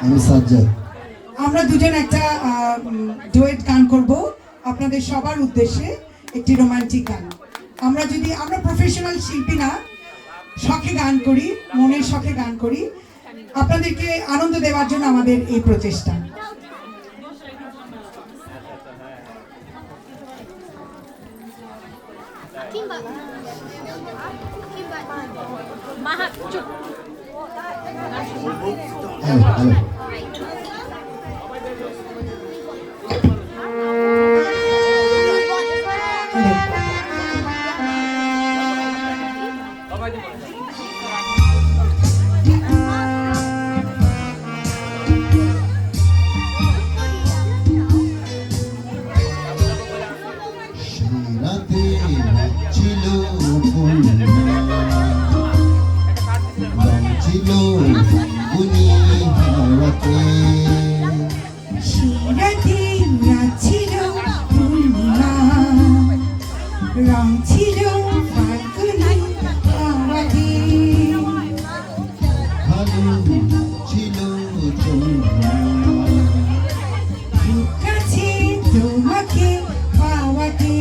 আমি সাজ্জাদ। আমরা দুজন একটা ডুয়েট গান করব আপনাদের সবার উদ্দেশ্যে, একটি রোমান্টিক গান। আমরা প্রফেশনাল শিল্পী না, শখে গান করি, মনের শখে গান করি, আপনাদেরকে আনন্দ দেওয়ার জন্য আমাদের এই প্রচেষ্টা। রং ছিল ফাল্গুনি হাওয়াতে, ভালো ছিল কাছে তোমাকে পাওয়াতে।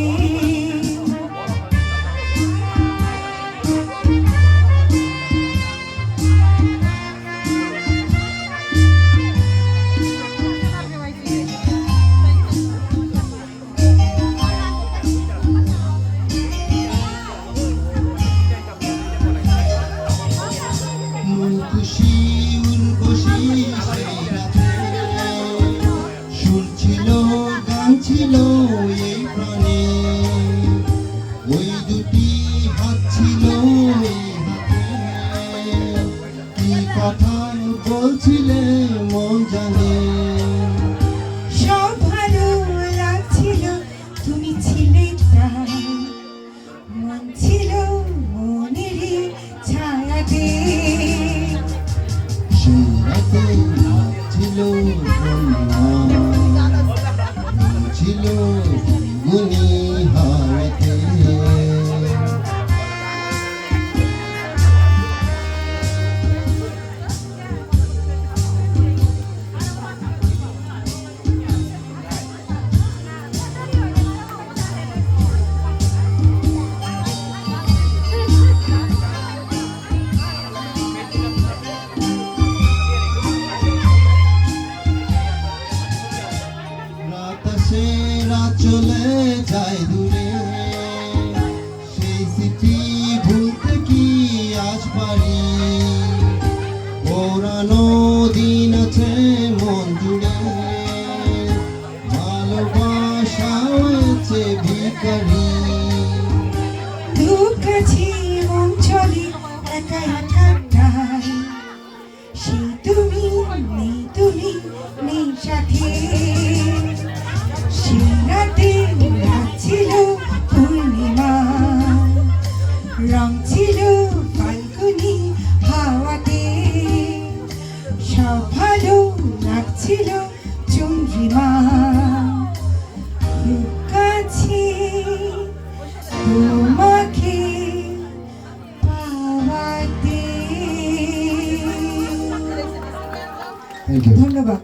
ছিল এই প্রাণে, ওই দুটি হাত ছিল এই হাতে, কি কথা বলছিলে মন জানে। সব ভালো লাগছিল, তুমি ছিলে তাই, মন ছিল মনেরই ছায়াতে। সেই রাতে ছিল ছিল গুনি হাওয়াতে। চলে যায় দূরে, সেই স্মৃতি ভুলতে কি আজ পারি। পুরানো দিন আছে মন জুড়ে, ভালোবাসা হয়েছে ভিখারি। দুঃখ আছে মন চলে একা একাই, সেই তুমি নেই, তুমি নেই সাথে। রং ছিল ফাল্গুনি হাওয়াতে, সব ভালো লাগছিল চন্দ্রিমা, কাছে তোমাকে পাওয়াতে। ধন্যবাদ।